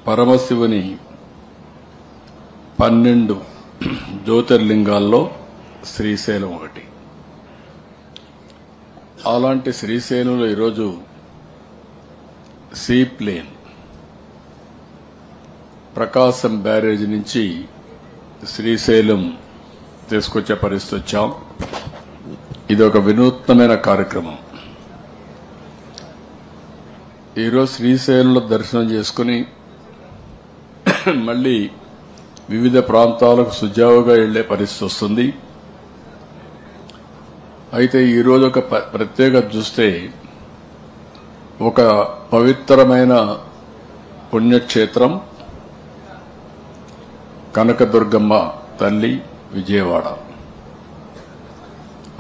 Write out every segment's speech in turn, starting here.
పరమశివుని 12 జ్యోతిర్లింగాల్లో శ్రీశైలం ఒకటి. అలాంటి శ్రీశైలంలో ఈరోజు సీ ప్లేన్ ప్రకాశం బ్యారేజ్ నుంచి శ్రీశైలం తీసుకొచ్చే పరిస్థితి వచ్చాం. ఇది ఒక వినూత్నమైన కార్యక్రమం. ఈరోజు శ్రీశైలంలో దర్శనం చేసుకుని మళ్లీ వివిధ ప్రాంతాలకు సుజావుగా వెళ్లే పరిస్థితి వస్తుంది. అయితే ఈరోజు ఒక ప్రత్యేకత చూస్తే, ఒక పవిత్రమైన పుణ్యక్షేత్రం కనకదుర్గమ్మ తల్లి విజయవాడ.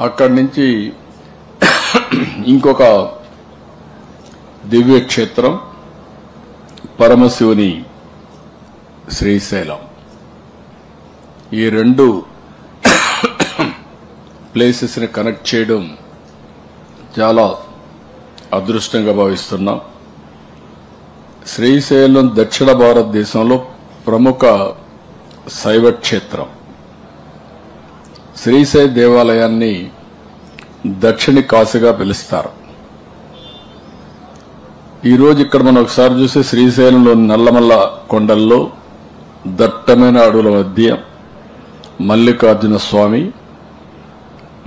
అక్కడి నుంచి ఇంకొక దివ్యక్షేత్రం పరమశివుని శ్రీశైలం. ఈ రెండు ప్లేసెస్ ని కనెక్ట్ చేయడం చాలా అదృష్టంగా భావిస్తున్నాం. శ్రీశైలం దక్షిణ భారతదేశంలో ప్రముఖ శైవ క్షేత్రం. శ్రీశైల దేవాలయాన్ని దక్షిణ కాశీగా పిలుస్తారు. ఈరోజు ఇక్కడ మనం ఒకసారి చూస్తే శ్రీశైలంలోని నల్లమల్ల కొండల్లో దట్టమైన అడవుల మధ్య మల్లికార్జున స్వామి,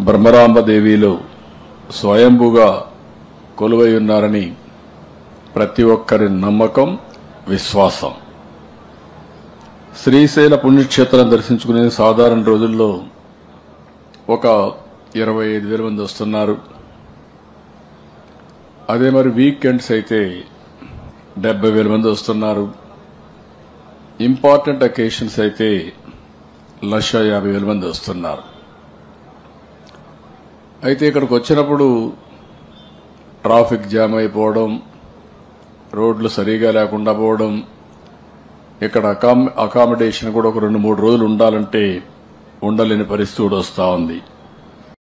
బ్రహ్మరాంబదేవిలో స్వయంభూగా కొలువై ఉన్నారని ప్రతి ఒక్కరి నమ్మకం, విశ్వాసం. శ్రీశైల పుణ్యక్షేత్రం దర్శించుకునే సాధారణ రోజుల్లో ఒక 25,000 మంది వస్తున్నారు. అదే మరి వీకెండ్స్ అయితే 70,000 మంది వస్తున్నారు. ఇంపార్టెంట్ అకేషన్స్ అయితే 150,000 మంది వస్తున్నారు. అయితే ఇక్కడికి వచ్చినప్పుడు ట్రాఫిక్ జామ్ అయిపోవడం, రోడ్లు సరిగా లేకుండా పోవడం, ఇక్కడ అకామిడేషన్ కూడా ఒక 2-3 రోజులు ఉండాలంటే ఉండలేని పరిస్థితి కూడా వస్తూ ఉంది.